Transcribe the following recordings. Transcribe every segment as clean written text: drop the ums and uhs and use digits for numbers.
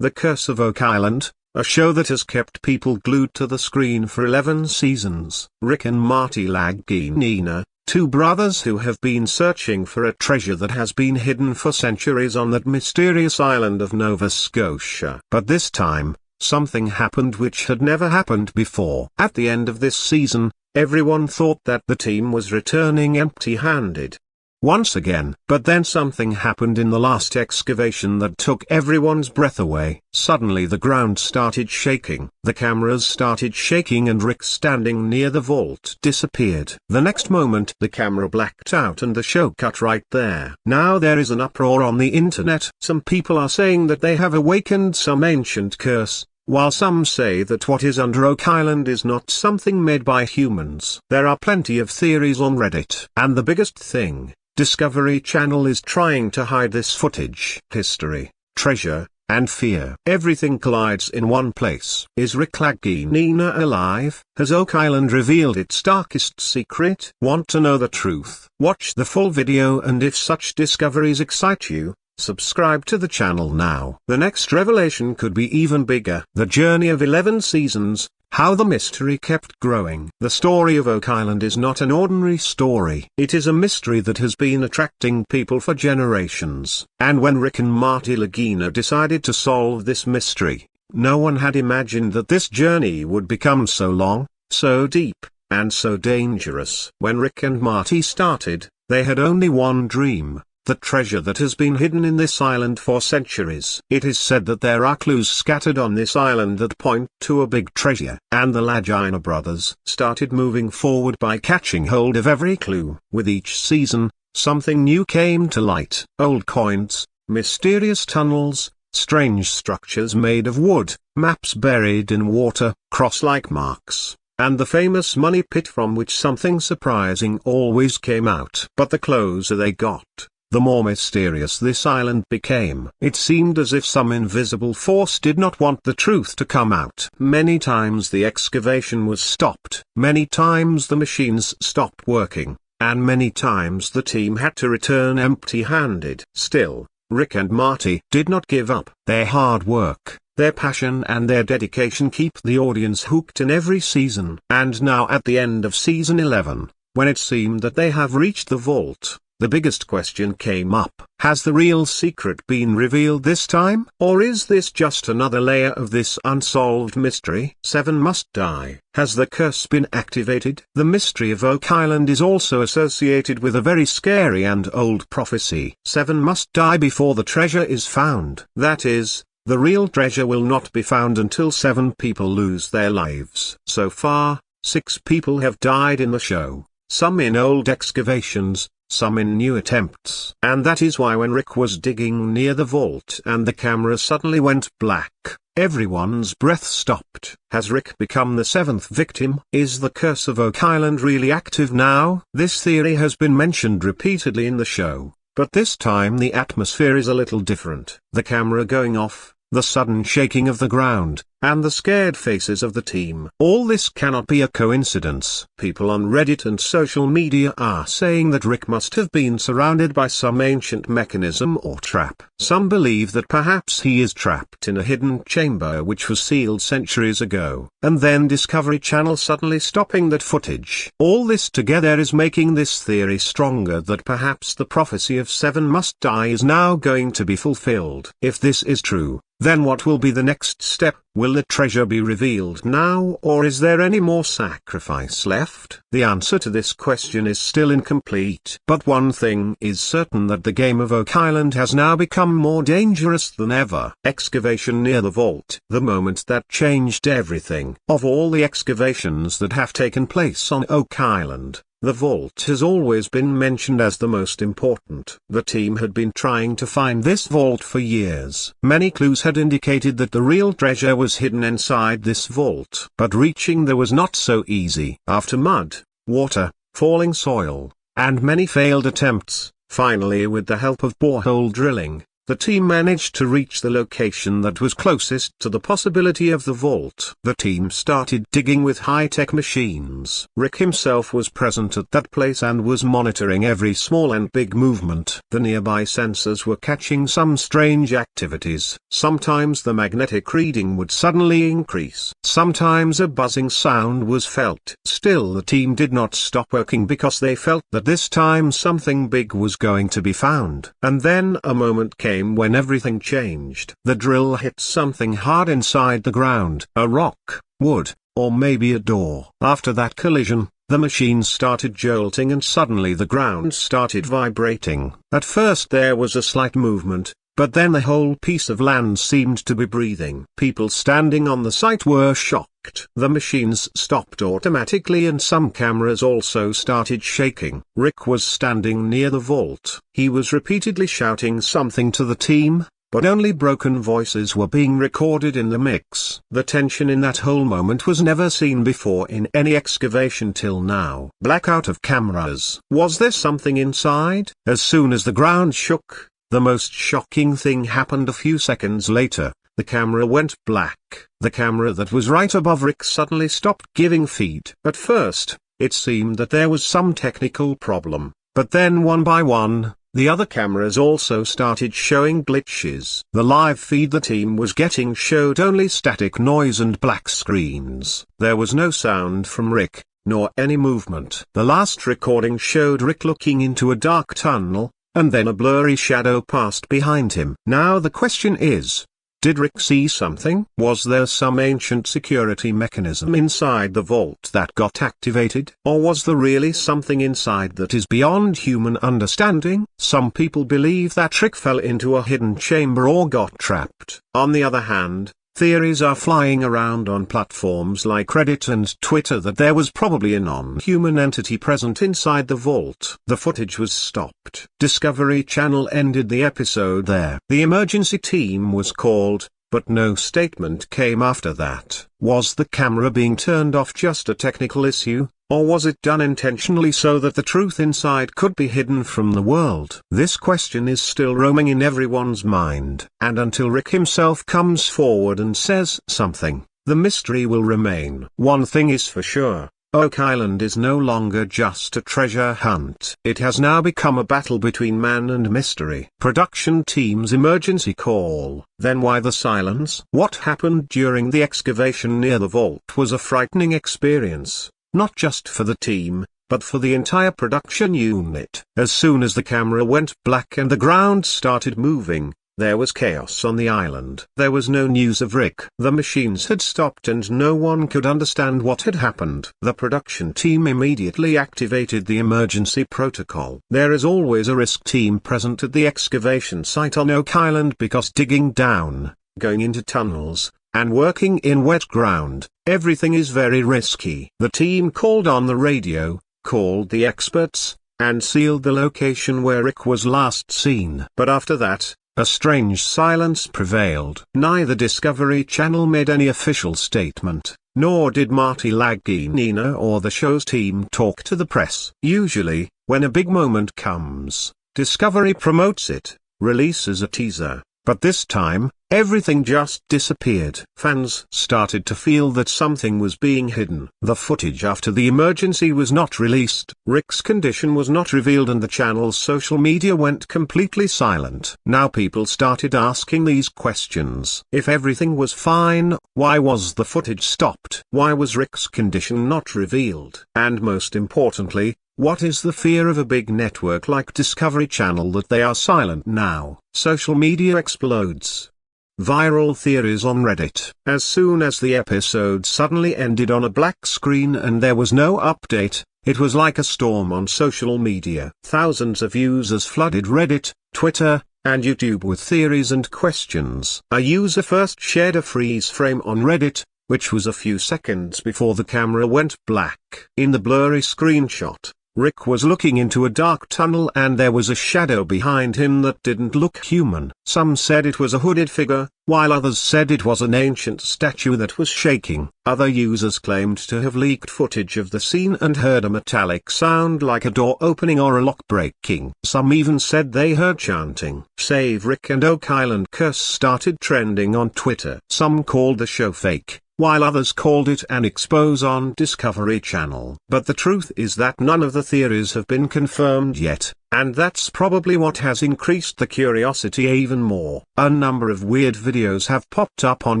The Curse of Oak Island, a show that has kept people glued to the screen for 11 seasons. Rick and Marty Lagina, two brothers who have been searching for a treasure that has been hidden for centuries on that mysterious island of Nova Scotia. But this time, something happened which had never happened before. At the end of this season, everyone thought that the team was returning empty-handed once again. But then something happened in the last excavation that took everyone's breath away. Suddenly the ground started shaking, the cameras started shaking, and Rick standing near the vault disappeared. The next moment the camera blacked out and the show cut right there. Now there is an uproar on the internet. Some people are saying that they have awakened some ancient curse, while some say that what is under Oak Island is not something made by humans. There are plenty of theories on Reddit. And the biggest thing, Discovery Channel is trying to hide this footage. History, treasure, and fear. Everything collides in one place. Is Rick Lagina alive? Has Oak Island revealed its darkest secret? Want to know the truth? Watch the full video, and if such discoveries excite you, subscribe to the channel now. The next revelation could be even bigger. The journey of 11 seasons, how the mystery kept growing. The story of Oak Island is not an ordinary story. It is a mystery that has been attracting people for generations. And when Rick and Marty Lagina decided to solve this mystery, no one had imagined that this journey would become so long, so deep, and so dangerous. When Rick and Marty started, they had only one dream: the treasure that has been hidden in this island for centuries. It is said that there are clues scattered on this island that point to a big treasure, and the Lagina brothers started moving forward by catching hold of every clue. With each season, something new came to light: old coins, mysterious tunnels, strange structures made of wood, maps buried in water, cross-like marks, and the famous money pit from which something surprising always came out. But the closer they got, the more mysterious this island became. It seemed as if some invisible force did not want the truth to come out. Many times the excavation was stopped. Many times the machines stopped working. And many times the team had to return empty-handed. Still, Rick and Marty did not give up. Their hard work, their passion, and their dedication keep the audience hooked in every season. And now at the end of season 11, when it seemed that they have reached the vault, the biggest question came up: has the real secret been revealed this time? Or is this just another layer of this unsolved mystery? 7 must die. Has the curse been activated? The mystery of Oak Island is also associated with a very scary and old prophecy. 7 must die before the treasure is found. That is, the real treasure will not be found until 7 people lose their lives. So far, 6 people have died in the show, some in old excavations, some in new attempts. And that is why when Rick was digging near the vault and the camera suddenly went black, everyone's breath stopped. Has Rick become the 7th victim? Is the curse of Oak Island really active now? This theory has been mentioned repeatedly in the show, but this time the atmosphere is a little different. The camera going off, the sudden shaking of the ground, and the scared faces of the team. All this cannot be a coincidence. People on Reddit and social media are saying that Rick must have been surrounded by some ancient mechanism or trap. Some believe that perhaps he is trapped in a hidden chamber which was sealed centuries ago, and then Discovery Channel suddenly stopping that footage. All this together is making this theory stronger that perhaps the prophecy of 7 must die is now going to be fulfilled. If this is true, then what will be the next step? Will the treasure be revealed now, or is there any more sacrifice left? The answer to this question is still incomplete. But one thing is certain, that the game of Oak Island has now become more dangerous than ever. Excavation near the vault. The moment that changed everything. Of all the excavations that have taken place on Oak Island, the vault has always been mentioned as the most important. The team had been trying to find this vault for years. Many clues had indicated that the real treasure was hidden inside this vault. But reaching there was not so easy. After mud, water, falling soil, and many failed attempts, finally with the help of borehole drilling, the team managed to reach the location that was closest to the possibility of the vault. The team started digging with high-tech machines. Rick himself was present at that place and was monitoring every small and big movement. The nearby sensors were catching some strange activities. Sometimes the magnetic reading would suddenly increase. Sometimes a buzzing sound was felt. Still, the team did not stop working because they felt that this time something big was going to be found. And then a moment came when everything changed. The drill hit something hard inside the ground, a rock, wood, or maybe a door. After that collision, the machine started jolting and suddenly the ground started vibrating. At first there was a slight movement, but then the whole piece of land seemed to be breathing. People standing on the site were shocked. The machines stopped automatically and some cameras also started shaking. Rick was standing near the vault. He was repeatedly shouting something to the team, but only broken voices were being recorded in the mix. The tension in that whole moment was never seen before in any excavation till now. Blackout of cameras. Was there something inside? As soon as the ground shook, the most shocking thing happened a few seconds later. The camera went black. The camera that was right above Rick suddenly stopped giving feed. At first, it seemed that there was some technical problem, but then one by one, the other cameras also started showing glitches. The live feed the team was getting showed only static noise and black screens. There was no sound from Rick, nor any movement. The last recording showed Rick looking into a dark tunnel, and then a blurry shadow passed behind him. Now the question is, did Rick see something? Was there some ancient security mechanism inside the vault that got activated? Or was there really something inside that is beyond human understanding? Some people believe that Rick fell into a hidden chamber or got trapped. On the other hand, theories are flying around on platforms like Reddit and Twitter that there was probably a non-human entity present inside the vault. The footage was stopped. Discovery Channel ended the episode there. The emergency team was called, but no statement came after that. Was the camera being turned off just a technical issue? Or was it done intentionally so that the truth inside could be hidden from the world? This question is still roaming in everyone's mind. And until Rick himself comes forward and says something, the mystery will remain. One thing is for sure. Oak Island is no longer just a treasure hunt. It has now become a battle between man and mystery. Production team's emergency call. Then why the silence? What happened during the excavation near the vault was a frightening experience. Not just for the team, but for the entire production unit. As soon as the camera went black and the ground started moving, there was chaos on the island. There was no news of Rick. The machines had stopped and no one could understand what had happened. The production team immediately activated the emergency protocol. There is always a risk team present at the excavation site on Oak Island because digging down, going into tunnels, and working in wet ground, everything is very risky. The team called on the radio, called the experts, and sealed the location where Rick was last seen. But after that, a strange silence prevailed. Neither Discovery Channel made any official statement, nor did Marty Lagina or the show's team talk to the press. Usually, when a big moment comes, Discovery promotes it, releases a teaser. But this time, everything just disappeared. Fans started to feel that something was being hidden. The footage after the emergency was not released. Rick's condition was not revealed and the channel's social media went completely silent. Now people started asking these questions. If everything was fine, why was the footage stopped? Why was Rick's condition not revealed? And most importantly, what is the fear of a big network like Discovery Channel that they are silent now? Social media explodes. Viral theories on Reddit. As soon as the episode suddenly ended on a black screen and there was no update, it was like a storm on social media. Thousands of users flooded Reddit, Twitter, and YouTube with theories and questions. A user first shared a freeze frame on Reddit, which was a few seconds before the camera went black. In the blurry screenshot, Rick was looking into a dark tunnel and there was a shadow behind him that didn't look human. Some said it was a hooded figure, while others said it was an ancient statue that was shaking. Other users claimed to have leaked footage of the scene and heard a metallic sound like a door opening or a lock breaking. Some even said they heard chanting. Save Rick and Oak Island curse started trending on Twitter. Some called the show fake, while others called it an expose on Discovery Channel. But the truth is that none of the theories have been confirmed yet, and that's probably what has increased the curiosity even more. A number of weird videos have popped up on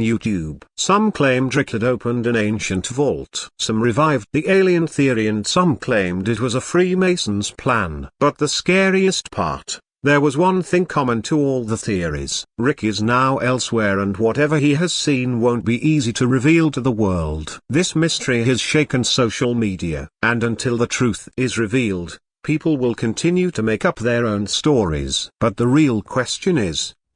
YouTube. Some claimed Rick had opened an ancient vault. Some revived the alien theory and some claimed it was a Freemason's plan. But the scariest part, there was one thing common to all the theories. Rick is now elsewhere and whatever he has seen won't be easy to reveal to the world. This mystery has shaken social media, and until the truth is revealed, people will continue to make up their own stories. But the real question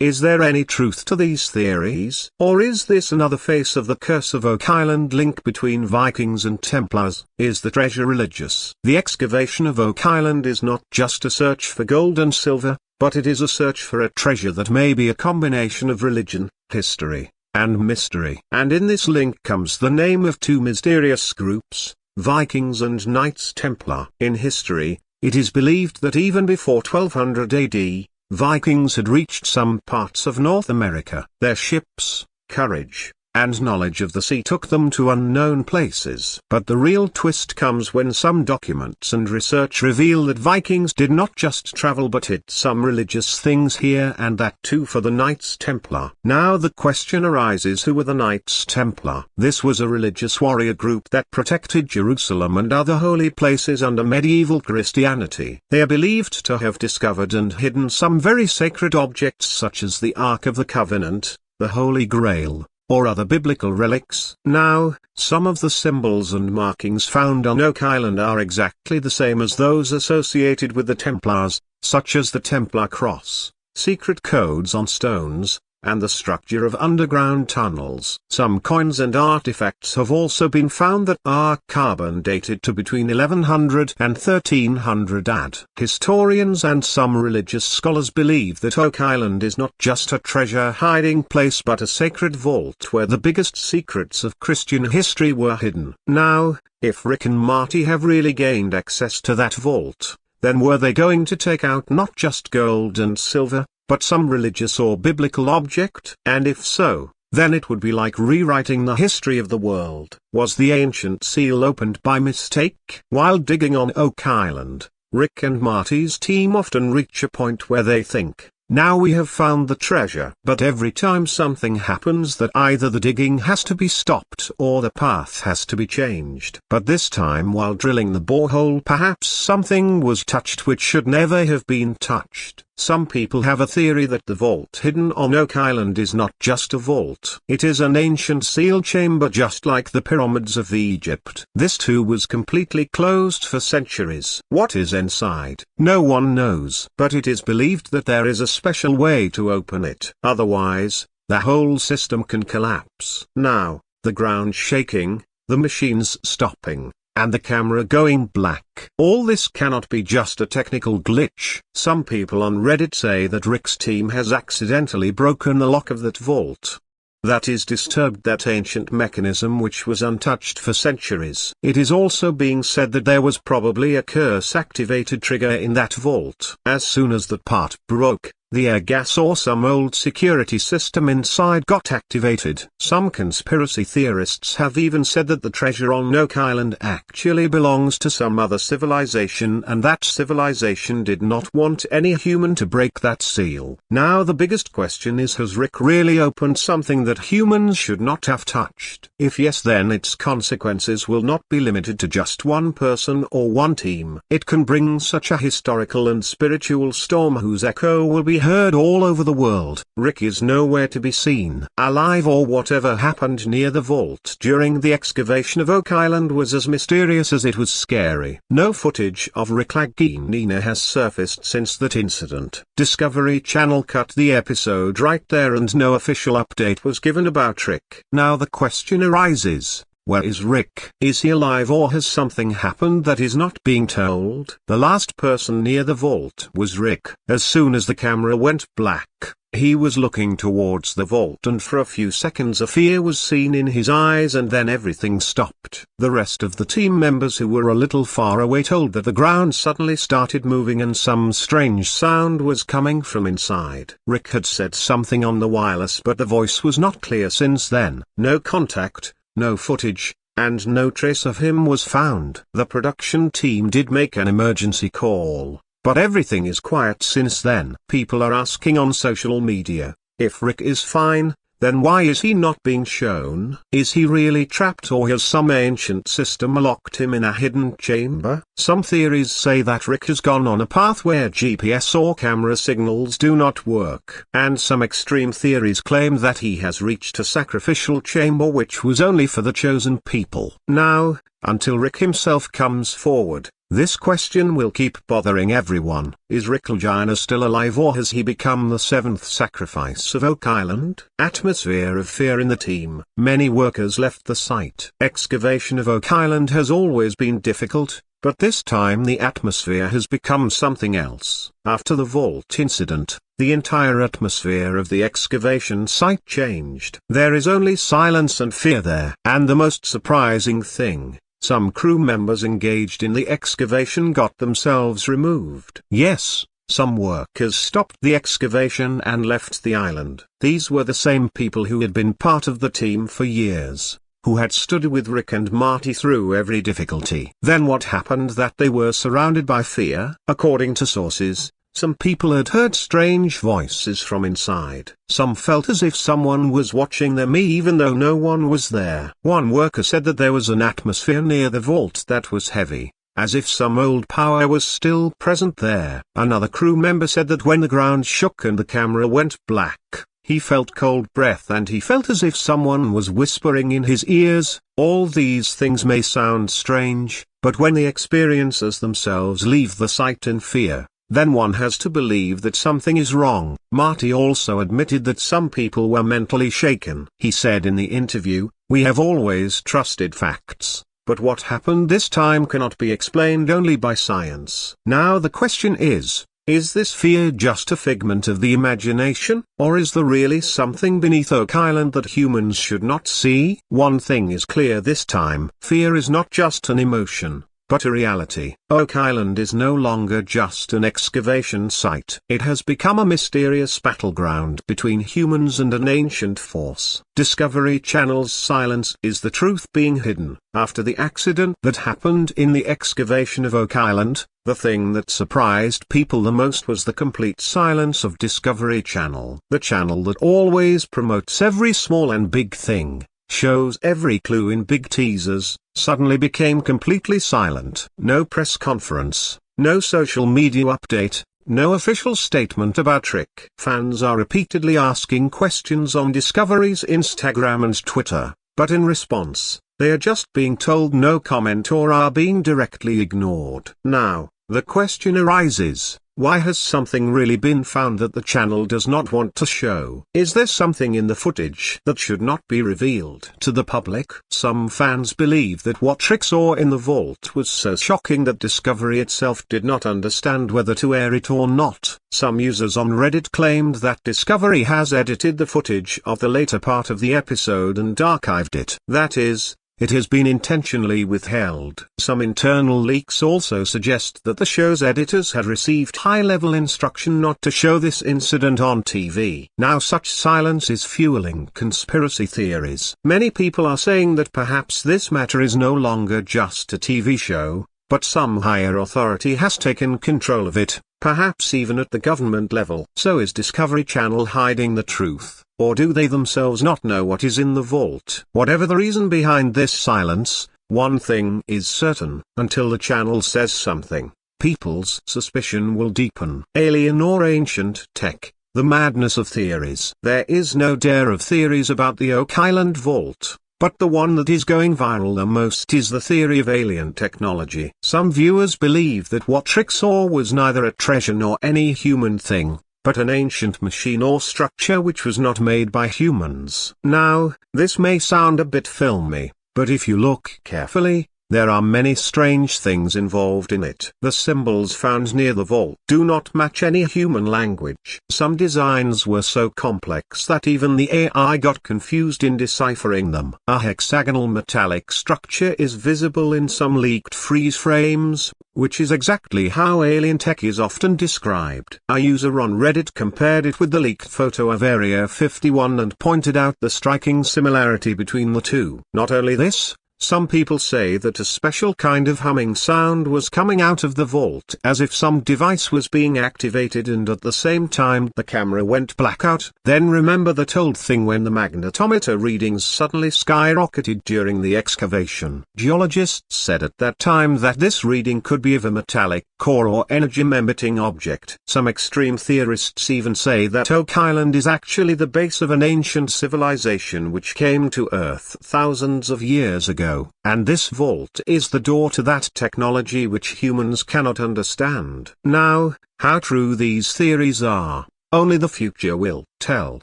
is there any truth to these theories? Or is this another face of the Curse of Oak Island link between Vikings and Templars? Is the treasure religious? The excavation of Oak Island is not just a search for gold and silver, but it is a search for a treasure that may be a combination of religion, history, and mystery. And in this link comes the name of two mysterious groups, Vikings and Knights Templar. In history, it is believed that even before 1200 AD, Vikings had reached some parts of North America. Their ships, courage, and knowledge of the sea took them to unknown places. But the real twist comes when some documents and research reveal that Vikings did not just travel but hid some religious things here and that too for the Knights Templar. Now the question arises, who were the Knights Templar? This was a religious warrior group that protected Jerusalem and other holy places under medieval Christianity. They are believed to have discovered and hidden some very sacred objects such as the Ark of the Covenant, the Holy Grail, or other biblical relics. Now, some of the symbols and markings found on Oak Island are exactly the same as those associated with the Templars, such as the Templar cross, secret codes on stones, and the structure of underground tunnels. Some coins and artifacts have also been found that are carbon dated to between 1100 and 1300 AD. Historians and some religious scholars believe that Oak Island is not just a treasure hiding place but a sacred vault where the biggest secrets of Christian history were hidden. Now, if Rick and Marty have really gained access to that vault, then were they going to take out not just gold and silver, but some religious or biblical object? And if so, then it would be like rewriting the history of the world. Was the ancient seal opened by mistake? While digging on Oak Island, Rick and Marty's team often reach a point where they think, now we have found the treasure. But every time something happens that either the digging has to be stopped or the path has to be changed. But this time while drilling the borehole perhaps something was touched which should never have been touched. Some people have a theory that the vault hidden on Oak Island is not just a vault. It is an ancient seal chamber just like the pyramids of Egypt. This too was completely closed for centuries. What is inside? No one knows. But it is believed that there is a special way to open it. Otherwise, the whole system can collapse. Now, the ground shaking, the machines stopping, and the camera going black. All this cannot be just a technical glitch. Some people on Reddit say that Rick's team has accidentally broken the lock of that vault. That is disturbed that ancient mechanism which was untouched for centuries. It is also being said that there was probably a curse-activated trigger in that vault. As soon as that part broke, the air gas or some old security system inside got activated. Some conspiracy theorists have even said that the treasure on Oak Island actually belongs to some other civilization and that civilization did not want any human to break that seal. Now the biggest question is, has Rick really opened something that humans should not have touched? If yes, then its consequences will not be limited to just one person or one team. It can bring such a historical and spiritual storm whose echo will be heard all over the world. Rick is nowhere to be seen. Alive or whatever happened near the vault during the excavation of Oak Island was as mysterious as it was scary. No footage of Rick Lagina has surfaced since that incident. Discovery Channel cut the episode right there and no official update was given about Rick. Now the question arises, Where is Rick? Is he alive, or has something happened that is not being told? The last person near the vault was Rick. As soon as the camera went black, he was looking towards the vault, and for a few seconds a fear was seen in his eyes, and then everything stopped. The rest of the team members who were a little far away told that the ground suddenly started moving and some strange sound was coming from inside. Rick had said something on the wireless, but the voice was not clear since then. No contact, no footage, and no trace of him was found. The production team did make an emergency call, but everything is quiet since then. People are asking on social media, if Rick is fine, then why is he not being shown? Is he really trapped, or has some ancient system locked him in a hidden chamber? Some theories say that Rick has gone on a path where GPS or camera signals do not work. And some extreme theories claim that he has reached a sacrificial chamber which was only for the chosen people. Now, until Rick himself comes forward, this question will keep bothering everyone. Is Rick Lagina still alive, or has he become the seventh sacrifice of Oak Island? Atmosphere of fear in the team. Many workers left the site. Excavation of Oak Island has always been difficult, but this time the atmosphere has become something else. After the vault incident, the entire atmosphere of the excavation site changed. There is only silence and fear there. And the most surprising thing, some crew members engaged in the excavation got themselves removed. Yes, some workers stopped the excavation and left the island. These were the same people who had been part of the team for years, who had stood with Rick and Marty through every difficulty. Then what happened? That they were surrounded by fear. According to sources, some people had heard strange voices from inside. Some felt as if someone was watching them even though no one was there. One worker said that there was an atmosphere near the vault that was heavy, as if some old power was still present there. Another crew member said that when the ground shook and the camera went black, he felt cold breath and he felt as if someone was whispering in his ears. All these things may sound strange, but when the experiencers themselves leave the site in fear, then one has to believe that something is wrong. Marty also admitted that some people were mentally shaken. He said in the interview, "We have always trusted facts, but what happened this time cannot be explained only by science." Now the question is this fear just a figment of the imagination, or is there really something beneath Oak Island that humans should not see? One thing is clear this time: fear is not just an emotion, but a reality. Oak Island is no longer just an excavation site. It has become a mysterious battleground between humans and an ancient force. Discovery Channel's silence is the truth being hidden. After the accident that happened in the excavation of Oak Island, the thing that surprised people the most was the complete silence of Discovery Channel. The channel that always promotes every small and big thing, shows every clue in big teasers, suddenly became completely silent. No press conference, no social media update, no official statement about Rick. Fans are repeatedly asking questions on Discovery's Instagram and Twitter, but in response, they are just being told no comment or are being directly ignored. Now, the question arises: why has something really been found that the channel does not want to show? Is there something in the footage that should not be revealed to the public? Some fans believe that what Rick saw in the vault was so shocking that Discovery itself did not understand whether to air it or not. Some users on Reddit claimed that Discovery has edited the footage of the later part of the episode and archived it. That is, it has been intentionally withheld. Some internal leaks also suggest that the show's editors had received high-level instruction not to show this incident on TV. Now such silence is fueling conspiracy theories. Many people are saying that perhaps this matter is no longer just a TV show, but some higher authority has taken control of it, perhaps even at the government level. So is Discovery Channel hiding the truth? Or do they themselves not know what is in the vault? Whatever the reason behind this silence, one thing is certain: until the channel says something, people's suspicion will deepen. Alien or ancient tech, the madness of theories. There is no dare of theories about the Oak Island vault, but the one that is going viral the most is the theory of alien technology. Some viewers believe that what Rick saw was neither a treasure nor any human thing, but an ancient machine or structure which was not made by humans. Now, this may sound a bit filmy, but if you look carefully, there are many strange things involved in it. The symbols found near the vault do not match any human language. Some designs were so complex that even the AI got confused in deciphering them. A hexagonal metallic structure is visible in some leaked freeze frames, which is exactly how alien tech is often described. A user on Reddit compared it with the leaked photo of Area 51 and pointed out the striking similarity between the two. Not only this, some people say that a special kind of humming sound was coming out of the vault as if some device was being activated and at the same time the camera went blackout. Then remember that old thing when the magnetometer readings suddenly skyrocketed during the excavation. Geologists said at that time that this reading could be of a metallic core or energy-emitting object. Some extreme theorists even say that Oak Island is actually the base of an ancient civilization which came to Earth thousands of years ago. And this vault is the door to that technology which humans cannot understand. Now, how true these theories are, only the future will tell.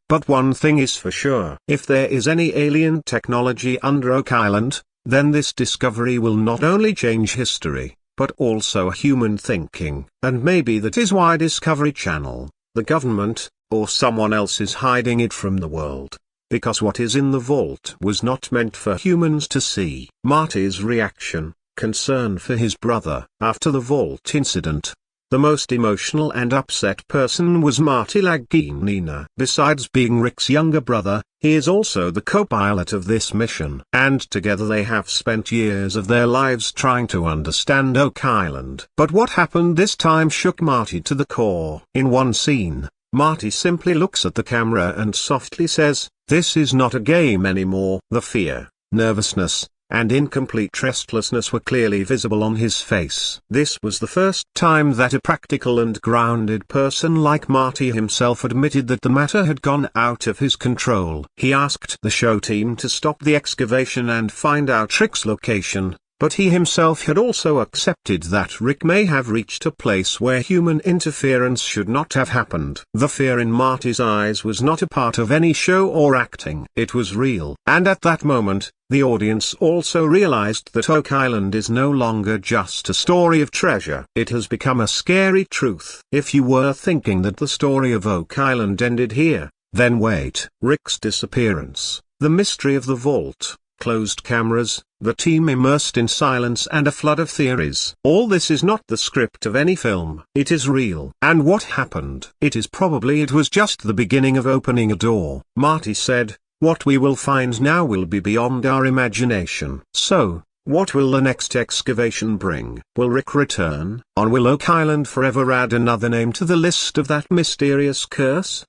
But one thing is for sure. If there is any alien technology under Oak Island, then this discovery will not only change history, but also human thinking. And maybe that is why Discovery Channel, the government, or someone else is hiding it from the world. Because what is in the vault was not meant for humans to see. Marty's reaction, concern for his brother. After the vault incident, the most emotional and upset person was Marty Lagina. Besides being Rick's younger brother, he is also the co-pilot of this mission. And together they have spent years of their lives trying to understand Oak Island. But what happened this time shook Marty to the core. In one scene, Marty simply looks at the camera and softly says, "This is not a game anymore." The fear, nervousness, and incomplete restlessness were clearly visible on his face. This was the first time that a practical and grounded person like Marty himself admitted that the matter had gone out of his control. He asked the show team to stop the excavation and find out Rick's location, but he himself had also accepted that Rick may have reached a place where human interference should not have happened. The fear in Marty's eyes was not a part of any show or acting. It was real. And at that moment, the audience also realized that Oak Island is no longer just a story of treasure. It has become a scary truth. If you were thinking that the story of Oak Island ended here, then wait. Rick's disappearance, the mystery of the vault, closed cameras, the team immersed in silence and a flood of theories. All this is not the script of any film. It is real. And what happened? It was just the beginning of opening a door. Marty said, "What we will find now will be beyond our imagination." So, what will the next excavation bring? Will Rick return? Or will Oak Island forever add another name to the list of that mysterious curse?